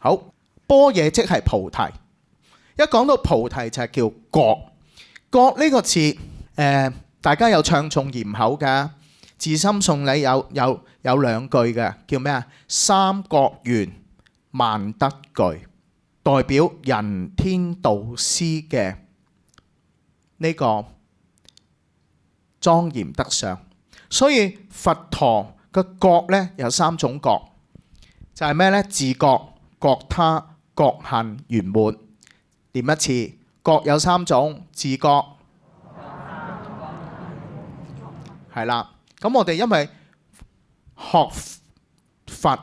好，般若即係菩提。一講到菩提就係叫覺。覺呢個字，大家有唱誦檐口㗎。自心送禮有兩句嘅，叫咩啊？三覺圓，萬德具，代表人天導師嘅呢個莊嚴德相。所以佛陀嘅覺呢有三種覺，就係咩呢？自覺、覺他、覺行圓滿。念一次，覺有三種，自覺係啦。咁我哋因為學佛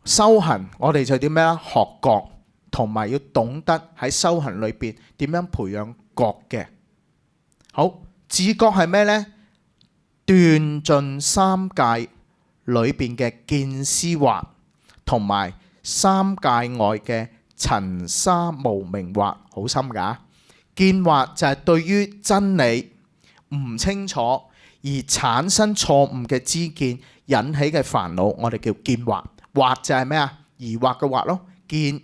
修行，我哋就點樣學覺，同埋要懂得喺修行裏邊點樣培養覺嘅。好，自覺係咩呢？斷盡三界裏邊嘅見思惑，同埋三界外嘅塵沙無明惑，好深㗎。見惑就係對於真理唔清楚而產生錯誤嘅知見引起嘅煩惱，我哋叫見惑。惑就係咩啊？疑惑嘅惑咯。見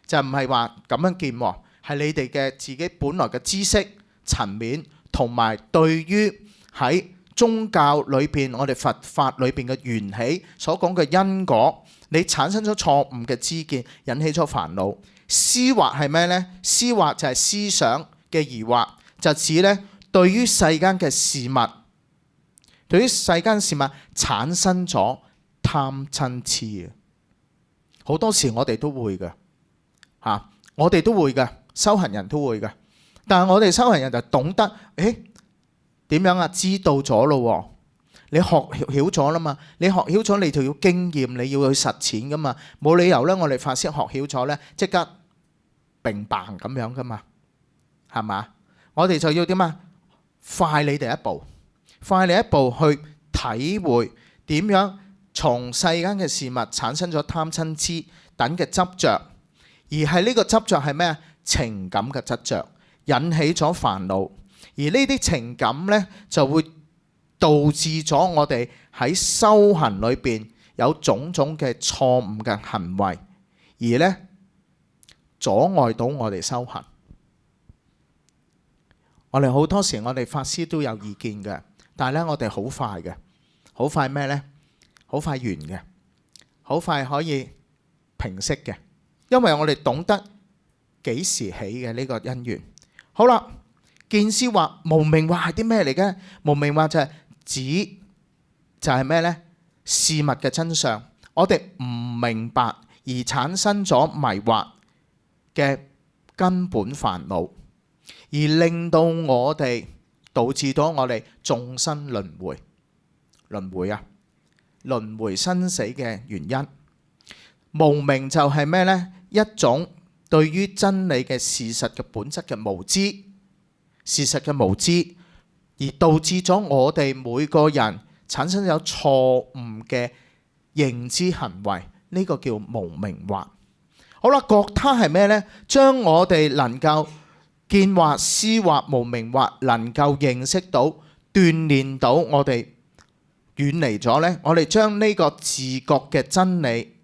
就唔係話咁樣見喎，係你哋嘅自己本來嘅知識層面，同埋對於喺宗教裏邊，我哋佛法裏邊嘅緣起所講嘅因果，你產生咗錯誤嘅知見，引起咗煩惱。思惑係咩呢？思惑就係思想嘅疑惑，就指呢對於世間嘅事物，對於世間事物產生咗貪嗔痴。好多時我哋都會嘅，我哋都會嘅，修行人都會嘅。但係我哋修行人就懂得，點樣啊？知道咗咯，你學曉咗啦嘛。你學曉咗，你就要經驗，你要去實踐噶嘛。冇理由咧，我哋法師學曉咗咧，即刻並棒咁樣噶嘛，係嘛？我哋就要點啊？快你哋一步，快你一步去體會點樣從世間嘅事物產生咗貪嗔痴等嘅執着，而係呢個執着係咩啊？情感嘅執着，引起咗煩惱。而呢啲情感呢，就會導致咗我哋喺修行裏邊有種種嘅錯誤嘅行為，而呢阻礙到我哋修行。我哋好多時，我哋法師都有意見嘅，但係呢，我哋好快嘅，好快咩呢？好快完嘅，好快可以平息嘅，因為我哋懂得幾時起嘅呢個因緣。好啦。見思惑、無明惑係啲咩嚟嘅？無明惑就係指就係咩呢？事物嘅真相，我哋唔明白而產生咗迷惑嘅根本煩惱，而令到我哋導致到我哋眾生輪迴啊，輪迴生死嘅原因。無明就係咩呢？一種對於真理嘅事實嘅本質嘅無知。事實嘅無知，而導致咗我哋每個人產生咗錯誤嘅認知行為，呢個叫無明惑。好啦，覺他係咩呢？將我哋能夠見惑、思惑、無明惑能夠認識到、鍛鍊到我哋遠離咗呢，我哋將呢個自覺嘅真理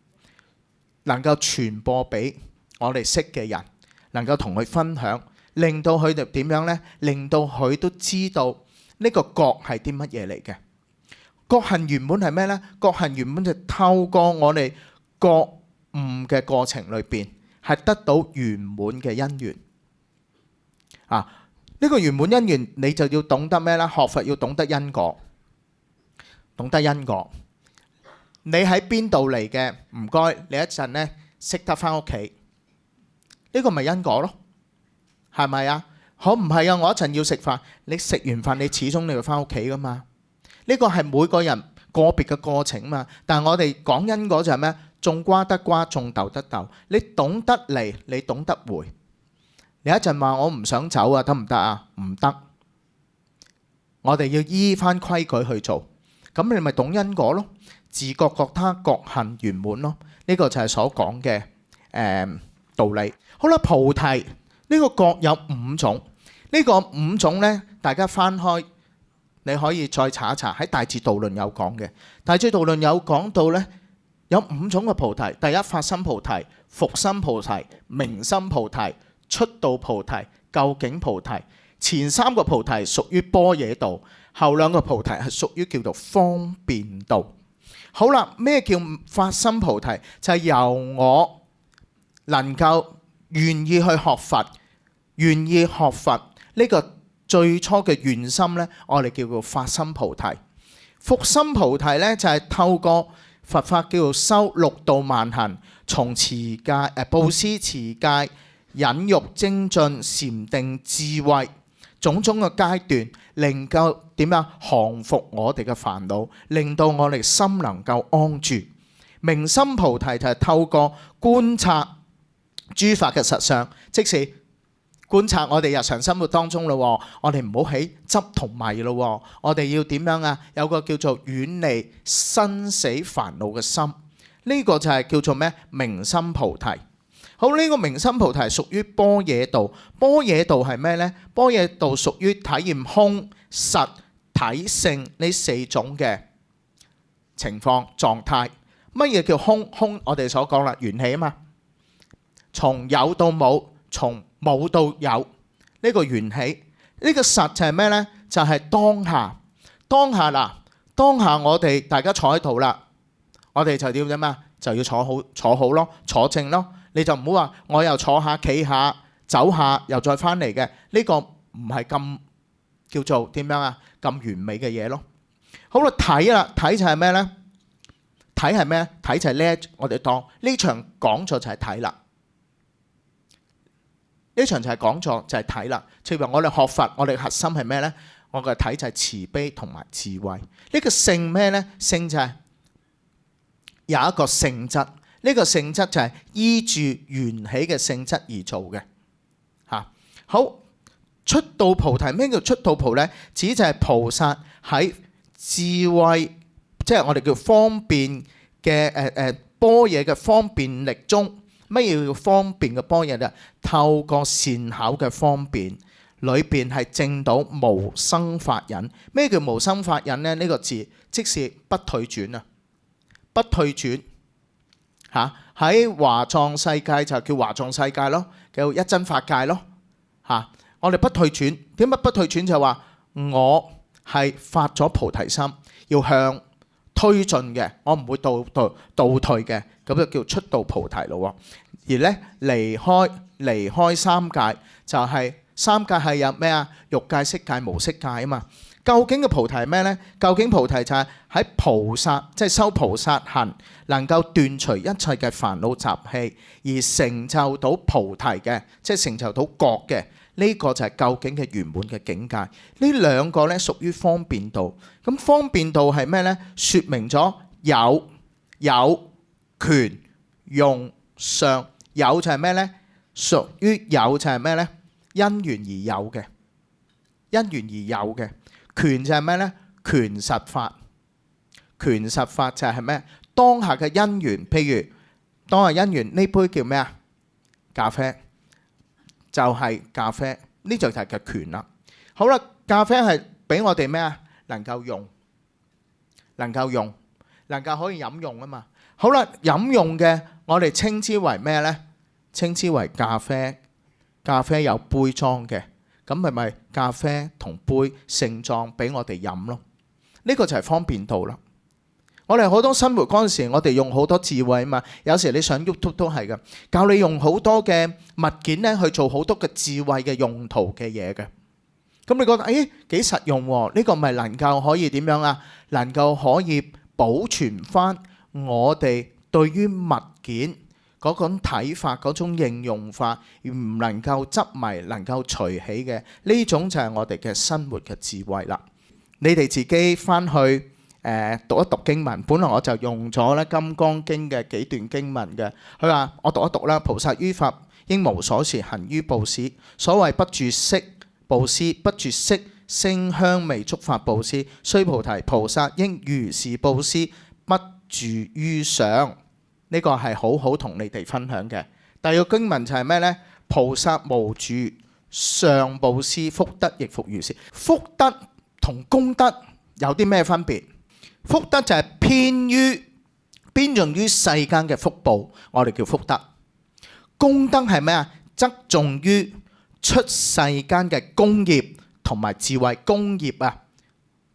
能夠傳播俾我哋識嘅人，能夠同佢分享。令到佢哋點樣呢？令到佢都知道呢個覺係啲乜嘢嚟嘅。覺行圓滿係咩呢？覺行圓滿就透過我哋覺悟嘅過程裏邊，係得到圓滿嘅因緣。呢個圓滿因緣，你就要懂得咩呢？學佛要懂得因果，懂得因果。你喺邊度嚟嘅？唔該，你一陣呢識得翻屋企，呢個咪因果咯。係咪啊？可唔係啊？我一陣要食飯，你食完飯你始終你要翻屋企噶嘛？呢個係每個人個別嘅過程嘛。但係我哋講因果就係咩？種瓜得瓜，種豆得豆。你懂得嚟，你懂得回。你一陣話我唔想走啊，得唔得啊？唔得。我哋要依翻規矩去做，咁你咪懂因果咯。自覺覺他，覺行圓滿咯。呢個就係所講嘅道理。好啦，菩提。呢個覺有五種，呢個五種呢，大家翻開你可以再查一查，喺《大智度論》有講嘅，《大智度論》有講到呢，有5種嘅菩提。第一，發心菩提、復心菩提、明心菩提、出道菩提、究竟菩提。前3個菩提屬於般若道，後2個菩提係屬於叫做方便道。好啦，咩叫發心菩提？就係由我能夠願意去學佛，願意學佛呢個最初嘅願心呢，我哋叫做發心菩提。復心菩提呢，就係透過佛法叫做修6度萬行，從持戒、布施、持戒、忍辱、精進、禪定、智慧種種嘅階段，能夠點樣降服我哋嘅煩惱，令到我哋心能夠安住。明心菩提就係透過觀察諸法嘅實相，即是觀察我哋日常生活當中咯，我哋唔好起執同迷咯，我哋要點樣啊？有個叫做遠離生死煩惱嘅心，呢個就係叫做咩？明心菩提。好，呢個明心菩提屬於般若道。般若道係咩呢？般若道屬於體驗空、實、體、性呢4種嘅情況狀態。乜嘢叫空？空我哋所講啦，緣起啊嘛，從有到冇，從冇到有，呢個緣起。呢個實就係咩呢？就係當下。當下嗱，當下我哋大家坐喺度啦，我哋就要點啊？就要坐好咯，坐正咯。你就唔好話我又坐下、企下、走下，又再翻嚟嘅，呢個唔係咁叫做點樣啊？咁完美嘅嘢咯。好啦，睇啦，睇就係咩呢？睇係咩？睇就係呢，我哋當呢場講座就係睇啦。呢場就係講座就係睇啦。譬如我哋學佛，我哋核心係咩呢？我嘅睇就係慈悲同埋智慧。呢個性咩呢？性就係有一個性質。呢個性質就係依住緣起嘅性質而做嘅嚇。好，出道菩提，咩叫出道菩提？指就係菩薩喺智慧，即係我哋叫方便嘅般若嘅方便力中。乜嘢叫方便嘅般若咧？透過善巧嘅方便，裏邊係證到無生法忍。咩叫無生法忍呢？呢個字即是不退轉啊！不退轉。嚇，喺華藏世界就叫華藏世界咯，叫一真法界咯。嚇，我哋不退轉，點解不退轉？就係話我係發咗菩提心，要向推進嘅，我唔會倒退嘅，咁就叫出道菩提咯。而咧離開三界，就係三界係有咩啊？欲界、色界、無色界啊嘛。究竟嘅菩提係咩呢？究竟菩提就係喺菩薩，即係修菩薩行，能夠斷除一切嘅煩惱習氣，而成就到菩提嘅，即係成就到覺嘅。呢個就係究竟嘅圓滿嘅境界。呢兩個呢屬於方便道。咁方便道係咩呢？説明咗有權用相。有就係咩呢？屬於有就係咩呢？因緣而有嘅，因緣而有嘅。權就係咩呢？權實法。權實法就係咩？當下嘅因緣，譬如當下因緣呢杯叫咩啊？咖啡，就係咖啡，呢就係嘅權啦。好啦，咖啡係俾我哋咩啊？能夠用，能夠可以飲用啊嘛。好啦，飲用嘅我哋稱之為咩呢？稱之為咖啡。咖啡有杯裝嘅。咁咪咖啡同杯盛裝俾我哋飲咯？呢個就係方便道啦。我哋好多生活嗰陣時，我哋用好多智慧啊嘛。有時你上 YouTube 都係嘅，教你用好多嘅物件咧去做好多嘅智慧嘅用途嘅嘢嘅。咁你覺得幾實用喎？呢個咪能夠可以點樣啊？能夠可以保存翻我哋對於物件嗰種睇法、嗰種應用法，而唔能夠執迷、能夠隨起嘅呢種就係我哋嘅生活嘅智慧啦。你哋自己翻去讀一讀經文。本來我就用咗咧《金剛經》嘅幾段經文嘅。佢話我讀一讀啦。菩薩於法應無所事，行於布施。所謂不住色布施，不住色聲香味觸法布施。須菩提，菩薩應如是布施，不住於相。呢個係好好同你哋分享嘅。第二個經文就係咩呢？菩薩無住相布施，福德亦復如是。福德同功德有啲咩分別？福德就係偏於邊重於世間嘅福報，我哋叫福德。功德係咩啊？側重於出世間嘅功業同埋智慧。功業啊，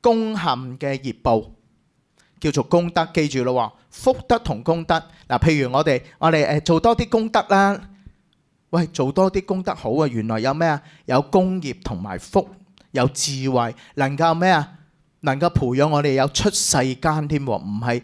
功陷嘅業報叫做功德。記住咯，福德同功德嗱，譬如我哋做多啲功德啦。喂，做多啲功德好啊！原來有咩啊？有功業同埋福，有智慧，能夠咩啊？能夠培養我哋有出世間添，唔係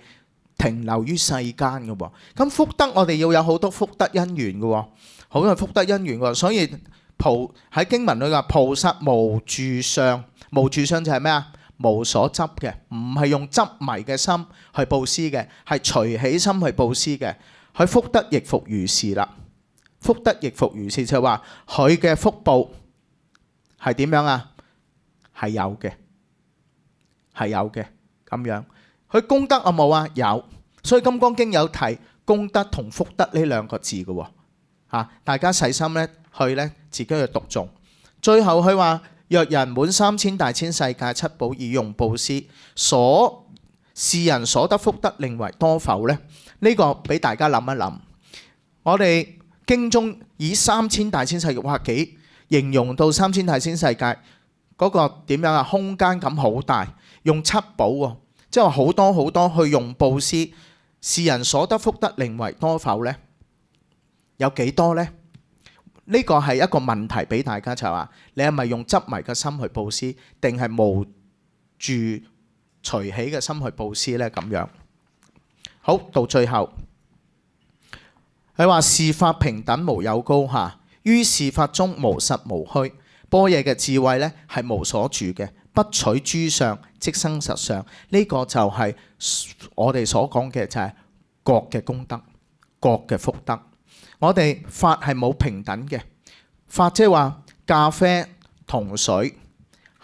停留於世間嘅喎。咁福德我哋要有好多福德因緣嘅喎，好多福德因緣喎。所以喺經文裏話菩薩無住相，無住相就係咩啊？無所執嘅，唔係用執迷嘅心去布施嘅，係隨喜心去布施嘅。佢福德亦復如是啦。福德亦復如是，就係話佢嘅福報係點樣啊？係有嘅，係有嘅咁樣。佢功德有冇啊？有。所以《金剛經》有提功德同福德呢兩個字嘅喎。大家細心咧去咧自己去讀誦。最後佢話：若人滿3000大千世界七寶以用布施，是人所得福德，另為多否呢？呢個俾大家諗一諗。我哋經中以3000大千世界，哇幾形容到3000大千世界嗰個點樣啊？空間感好大，用七寶喎，即係話好多好多去用布施，是人所得福德，另為多否呢？有幾多呢？呢個係一個問題俾大家，就係話你係咪用執迷嘅心去布施，定係無住隨喜嘅心去布施呢？咁樣好，到最後。佢話是法平等無有高下，於是法中無實無虛。般若嘅智慧咧係無所住嘅，不取諸相即生實相。呢個就係我哋所講嘅，就係各嘅功德、各嘅福德。我哋法係冇平等嘅，法即係話咖啡同水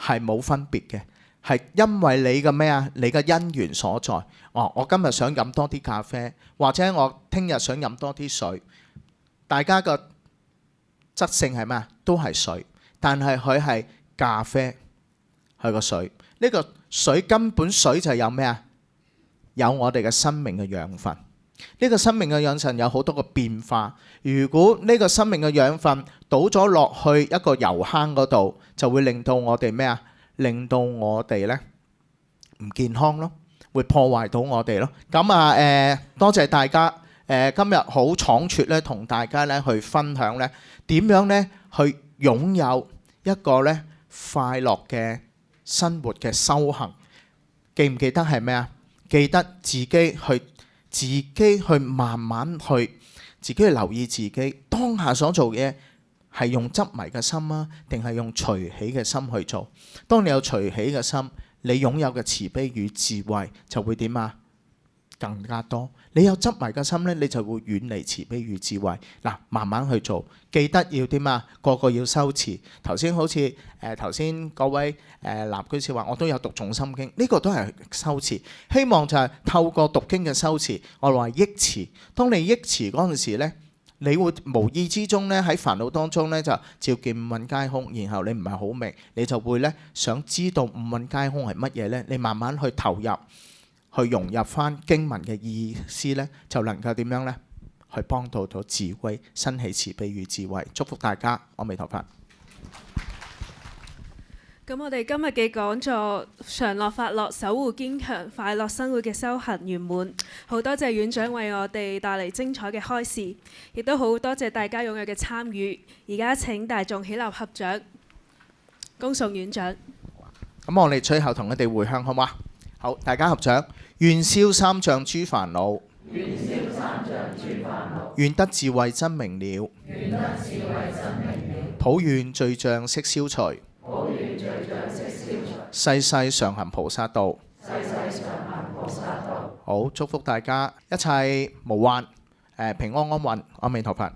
係冇分別嘅，係因為你嘅咩啊？你嘅因緣所在。我今日想飲多啲咖啡，或者我聽日想飲多啲水，大家個質性係咩啊？都係水，但係佢係咖啡，係個水。呢個水根本水就有咩啊？有我哋嘅生命嘅養分。呢個生命嘅養分有好多個變化。如果呢個生命嘅養分倒咗落去一個油坑嗰度，就會令到我哋咩啊？令到我哋呢唔健康咯。會破壞到我哋咯。咁多謝大家。今日好倉促咧，同大家咧去分享咧點樣咧去擁有一個咧快樂嘅生活嘅修行。記唔記得係咩啊？記得自己去慢慢去，自己去留意自己當下所做嘅嘢係用執迷嘅心啊，定係用隨喜嘅心去做？當你有隨喜嘅心，你擁有嘅慈悲與智慧就會點啊？更加多。你有執迷嘅心咧，你就會遠離慈悲與智慧。嗱，慢慢去做，記得要點啊？個個要修持。頭先好似頭先嗰位男居士話，我都有讀重心經，呢個都係修持。希望就係透過讀經嘅修持，我話憶持。當你憶持嗰陣時咧，你會無意之中咧喺煩惱當中咧就照見五蘊皆空，然後你唔係好明，你就會咧想知道五蘊皆空係乜嘢咧？你慢慢去投入，去融入翻經文嘅意思咧，就能夠點樣咧？去幫到智慧，生起慈悲與智慧。祝福大家，阿彌陀佛。咁我哋今日嘅講座常樂法樂，守護堅強，快樂生活嘅修行圓滿。好多謝院長為我哋帶嚟精彩嘅開示，亦都好多謝大家踴躍嘅參與。而家請大眾起立合掌，恭送院長。咁我哋最後同佢哋回向好嗎？好，大家合掌。願消三障諸煩惱，願得智慧真明了，普願罪障悉消除，世世常行菩薩道。好，祝福大家一切無患，平安安穩。阿彌陀佛。